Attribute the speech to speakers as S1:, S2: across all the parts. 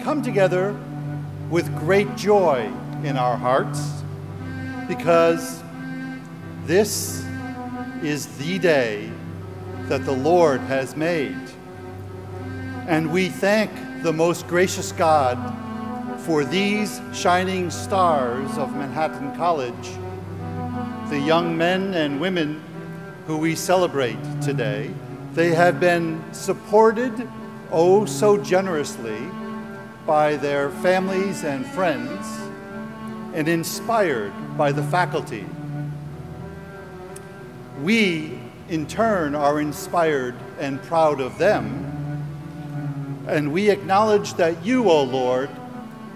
S1: come together with great joy in our hearts because this is the day that the Lord has made. And we thank the most gracious God for these shining stars of Manhattan College, the young men and women who we celebrate today. They have been supported oh so generously by their families and friends and inspired by the faculty. We, in turn, are inspired and proud of them, and we acknowledge that you, O Lord,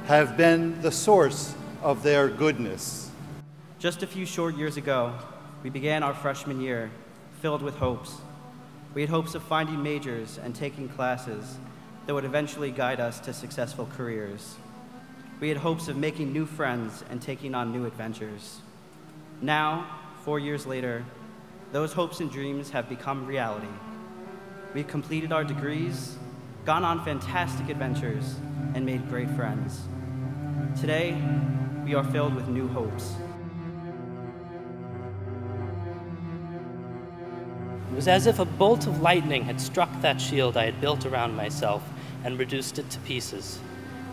S1: have been the source of their goodness.
S2: Just a few short years ago, we began our freshman year filled with hopes. We had hopes of finding majors and taking classes that would eventually guide us to successful careers. We had hopes of making new friends and taking on new adventures. Now, 4 years later, those hopes and dreams have become reality. We've completed our degrees, gone on fantastic adventures, and made great friends. Today, we are filled with new hopes.
S3: It was as if a bolt of lightning had struck that shield I had built around myself and reduced it to pieces.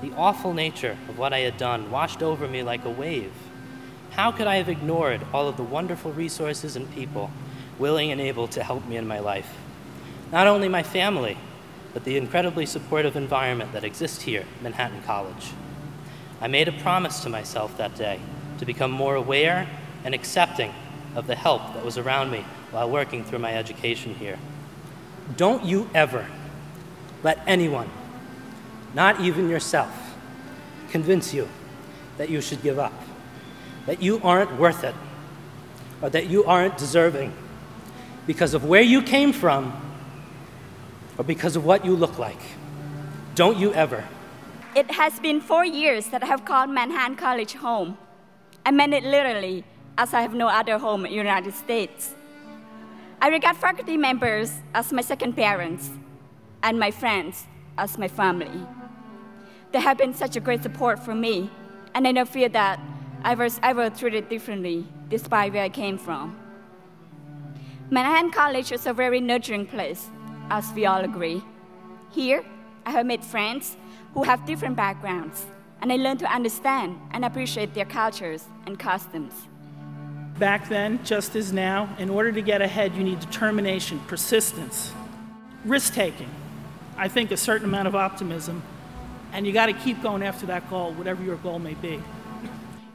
S3: The awful nature of what I had done washed over me like a wave. How could I have ignored all of the wonderful resources and people willing and able to help me in my life? Not only my family, but the incredibly supportive environment that exists here at Manhattan College. I made a promise to myself that day to become more aware and accepting of the help that was around me while working through my education here. Don't you ever let anyone, not even yourself, convince you that you should give up, that you aren't worth it, or that you aren't deserving because of where you came from or because of what you look like. Don't you ever.
S4: It has been 4 years that I have called Manhattan College home. I meant it literally, as I have no other home in the United States. I regard faculty members as my second parents and my friends as my family. They have been such a great support for me, and I don't feel that I was ever treated differently despite where I came from. Manhattan College is a very nurturing place, as we all agree. Here, I have made friends who have different backgrounds, and I learned to understand and appreciate their cultures and customs.
S5: Back then, just as now, in order to get ahead, you need determination, persistence, risk-taking, I think a certain amount of optimism, and you got to keep going after that goal, whatever your goal may be.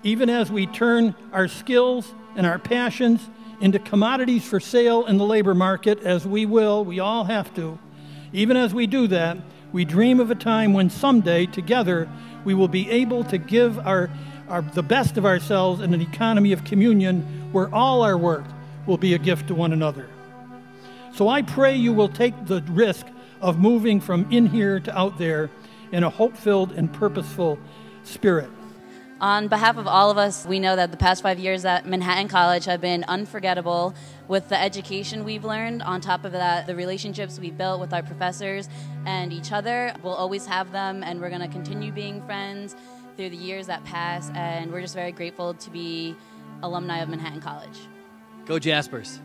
S6: Even as we turn our skills and our passions into commodities for sale in the labor market, as we all have to, even as we do that, we dream of a time when someday, together, we will be able to give the best of ourselves in an economy of communion where all our work will be a gift to one another. So I pray you will take the risk of moving from in here to out there in a hope-filled and purposeful spirit.
S7: On behalf of all of us, we know that the past 5 years at Manhattan College have been unforgettable with the education we've learned. On top of that, the relationships we built with our professors and each other. We'll always have them, and we're going to continue being friends through the years that pass, and we're just very grateful to be alumni of Manhattan College.
S8: Go Jaspers!